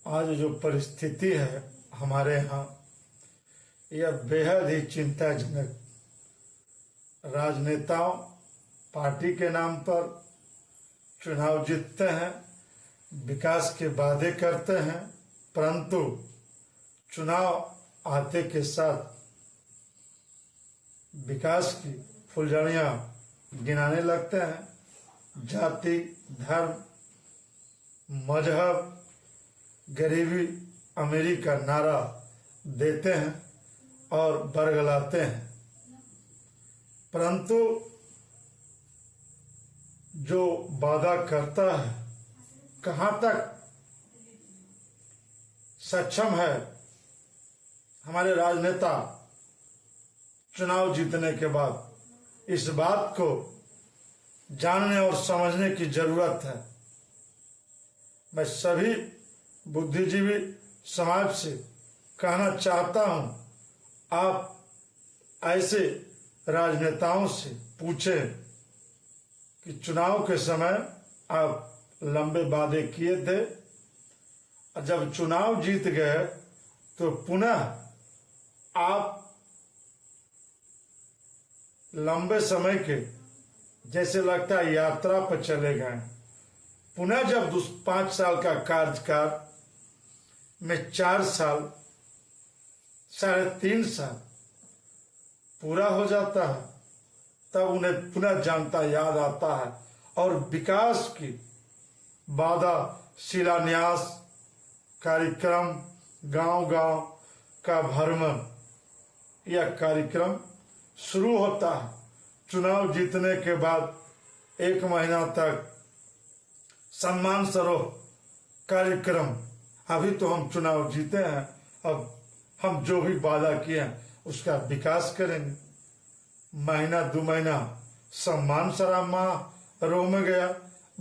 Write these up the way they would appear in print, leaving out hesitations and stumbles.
आज जो परिस्थिति है हमारे यहाँ, यह बेहद ही चिंताजनक। राजनेताओं पार्टी के नाम पर चुनाव जीतते हैं, विकास के वादे करते हैं, परंतु चुनाव आते के साथ विकास की फुलझड़ियां गिनाने लगते हैं। जाति, धर्म, मजहब, गरीबी, अमीरी का नारा देते हैं और बरगलाते हैं, परंतु जो वादा करता है कहां तक सक्षम है हमारे राजनेता चुनाव जीतने के बाद, इस बात को जानने और समझने की जरूरत है। मैं सभी बुद्धिजीवी समाज से कहना चाहता हूं, आप ऐसे राजनेताओं से पूछें कि चुनाव के समय आप लंबे वादे किए थे और जब चुनाव जीत गए तो पुनः आप लंबे समय के जैसे लगता है यात्रा पर चले गए। पुनः जब 5 साल का कार्यकाल में 4 साल, 3.5 साल पूरा हो जाता है, तब उन्हें पुनः जनता याद आता है और विकास की वादा, शिलान्यास कार्यक्रम, गांव-गांव का भ्रमण, यह कार्यक्रम शुरू होता है। चुनाव जीतने के बाद 1 महीना तक सम्मान समारोह कार्यक्रम। अभी तो हम चुनाव जीते हैं, अब हम जो भी वादा किए हैं उसका विकास करेंगे। महीना 2 महीना सम्मान समारोह में गया,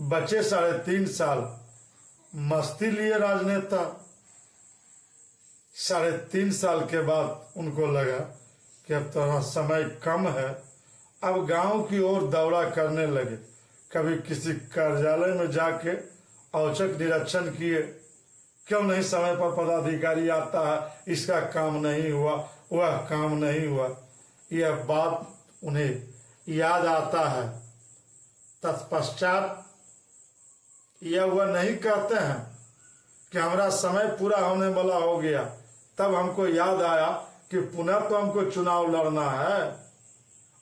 बचे 3.5 साल मस्ती लिए राजनेता। 3.5 साल के बाद उनको लगा कि अब थोड़ा समय कम है, अब गांव की ओर दौरा करने लगे। कभी किसी कार्यालय में जाके औचक निरीक्षण किए, क्यों नहीं समय पर पदाधिकारी आता है, इसका काम नहीं हुआ, वह काम नहीं हुआ। यह बात उन्हें याद आता है। तत्पश्चात यह वह नहीं कहते हैं कि हमारा समय पूरा होने वाला हो गया, तब हमको याद आया कि पुनः तो हमको चुनाव लड़ना है।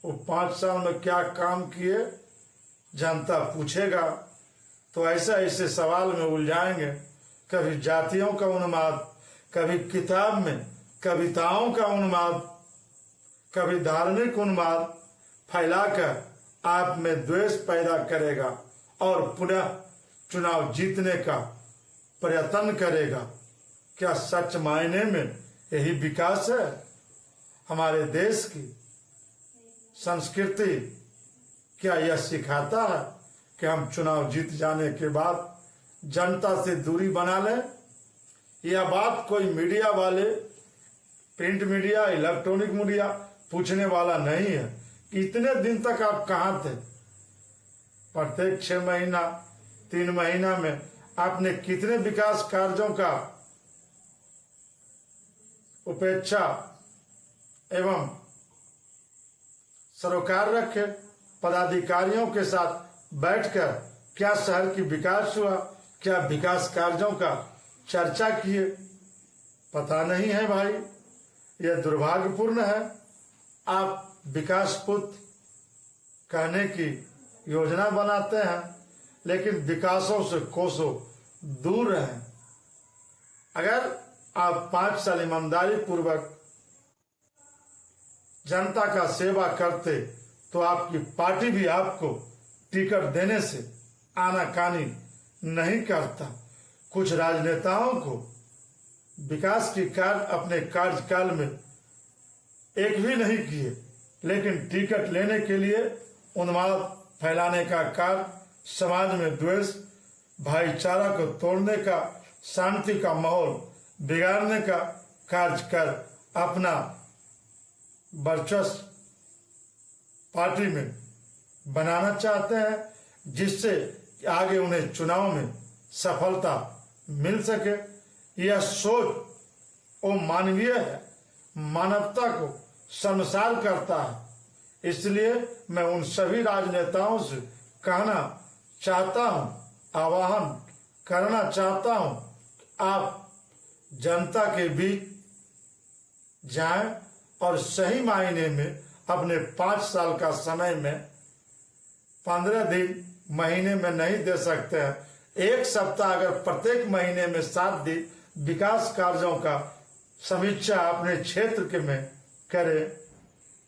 वो 5 साल में क्या काम किए जनता पूछेगा, तो ऐसे सवाल में उलझाएंगे। कभी जातियों का उन्माद, कभी किताब में कविताओं का उन्माद, कभी धार्मिक उन्माद फैलाकर आप में द्वेष पैदा करेगा और पुनः चुनाव जीतने का प्रयत्न करेगा। क्या सच मायने में यही विकास है? हमारे देश की संस्कृति क्या यह सिखाता है कि हम चुनाव जीत जाने के बाद जनता से दूरी बना लें? यह बात कोई मीडिया वाले, प्रिंट मीडिया, इलेक्ट्रॉनिक मीडिया पूछने वाला नहीं है कि इतने दिन तक आप कहां थे। प्रत्येक 6 महीना, 3 महीना में आपने कितने विकास कार्यों का उपेक्षा एवं सरोकार रखे? पदाधिकारियों के साथ बैठकर क्या शहर की विकास हुआ, क्या विकास कार्यों का चर्चा किए? पता नहीं है भाई, यह दुर्भाग्यपूर्ण है। आप विकास पुत्र कहने की योजना बनाते हैं, लेकिन विकासों से कोसों दूर हैं। अगर आप 5 साल ईमानदारी पूर्वक जनता का सेवा करते तो आपकी पार्टी भी आपको टिकट देने से आनाकानी नहीं करता। कुछ राजनेताओं को विकास की कार्य अपने कार्यकाल में एक भी नहीं किए, लेकिन टिकट लेने के लिए उन्माद फैलाने का कार्य, समाज में द्वेष, भाईचारा को तोड़ने का, शांति का माहौल बिगाड़ने का कार्य कर अपना वर्चस्व पार्टी में बनाना चाहते हैं, जिससे आगे उन्हें चुनाव में सफलता मिल सके। यह सोच वो मानवीय है, मानवता को शर्मसार करता है। इसलिए मैं उन सभी राजनेताओं से कहना चाहता हूं, आह्वान करना चाहता हूं, आप जनता के बीच जाएं और सही मायने में अपने 5 साल का समय में 15 दिन महीने में नहीं दे सकते हैं। 1 सप्ताह अगर प्रत्येक महीने में 7 दिन विकास कार्यों का समीक्षा अपने क्षेत्र के में करें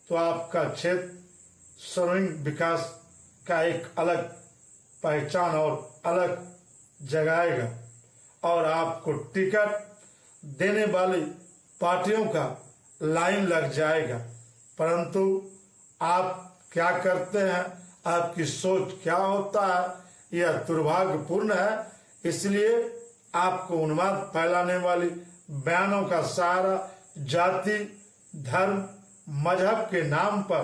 तो आपका क्षेत्र सर्वांगीण विकास का एक अलग पहचान और अलग जगाएगा और आपको टिकट देने वाली पार्टियों का लाइन लग जाएगा। परंतु आप क्या करते हैं, आपकी सोच क्या होता है, यह दुर्भाग्यपूर्ण है। इसलिए आपको उन्माद फैलाने वाली बयानों का सहारा जाति, धर्म, मजहब के नाम पर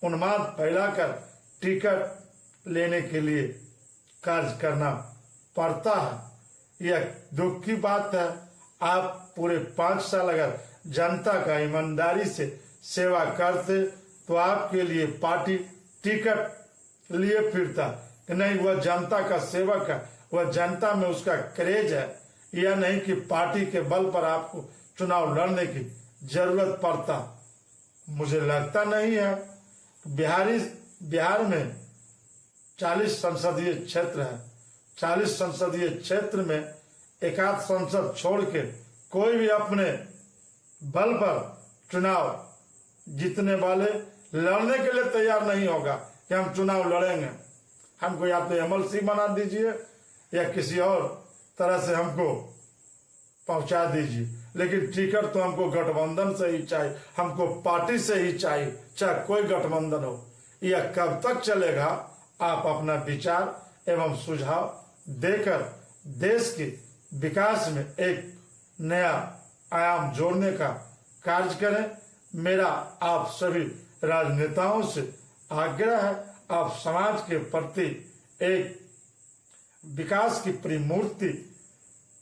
उन्माद फैलाकर टिकट लेने के लिए कार्य करना पड़ता है। यह दुख की बात है। आप पूरे 5 साल अगर जनता का ईमानदारी से सेवा करते तो आपके लिए पार्टी टिकट लिए फिरता कि नहीं, वह जनता का सेवक है, वह जनता में उसका क्रेज है। यह नहीं कि पार्टी के बल पर आपको चुनाव लड़ने की जरूरत पड़ता। मुझे लगता नहीं है। बिहार में 40 संसदीय क्षेत्र है। 40 संसदीय क्षेत्र में एकाध संसद छोड़ के कोई भी अपने बल पर चुनाव जीतने वाले लड़ने के लिए तैयार नहीं होगा कि हम चुनाव लड़ेंगे। हमको या तो एमएलसी बना दीजिए या किसी और तरह से हमको पहुंचा दीजिए, लेकिन टिकट तो हमको गठबंधन से ही चाहिए, हमको पार्टी से ही चाहिए, चाहे कोई गठबंधन हो। यह कब तक चलेगा? आप अपना विचार एवं सुझाव देकर देश के विकास में एक नया आयाम जोड़ने का कार्य करें। मेरा आप सभी राजनेताओं से आग्रह है, आप समाज के प्रति एक विकास की परिमूर्ति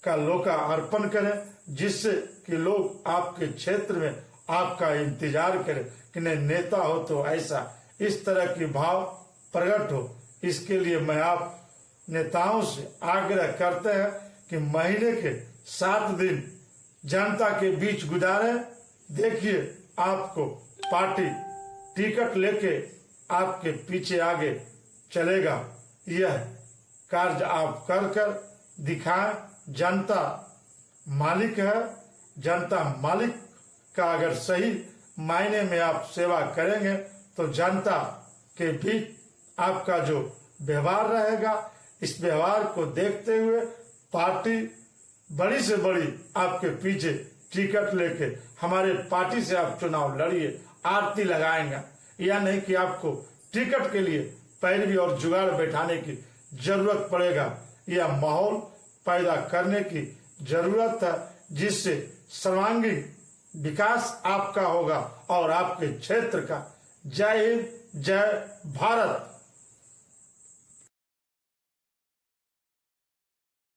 का लोकार्पण करें, जिससे कि लोग आपके क्षेत्र में आपका इंतजार करें कि नहीं, नेता हो तो ऐसा, इस तरह की भाव प्रकट हो। इसके लिए मैं आप नेताओं से आग्रह करते हैं कि महीने के 7 दिन जनता के बीच गुजारें। देखिए, आपको पार्टी टिकट लेके आपके पीछे आगे चलेगा। यह कार्य आप कर दिखाएं। जनता मालिक है। जनता मालिक का अगर सही मायने में आप सेवा करेंगे तो जनता के बीच आपका जो व्यवहार रहेगा, इस व्यवहार को देखते हुए पार्टी बड़ी से बड़ी आपके पीछे टिकट लेके हमारे पार्टी से आप चुनाव लड़िए, आरती लगाएंगे। यह नहीं कि आपको टिकट के लिए पैरवी और जुगाड़ बैठाने की जरूरत पड़ेगा। यह माहौल पैदा करने की जरूरत है, जिससे सर्वांगीण विकास आपका होगा और आपके क्षेत्र का। जय हिंद, जय भारत।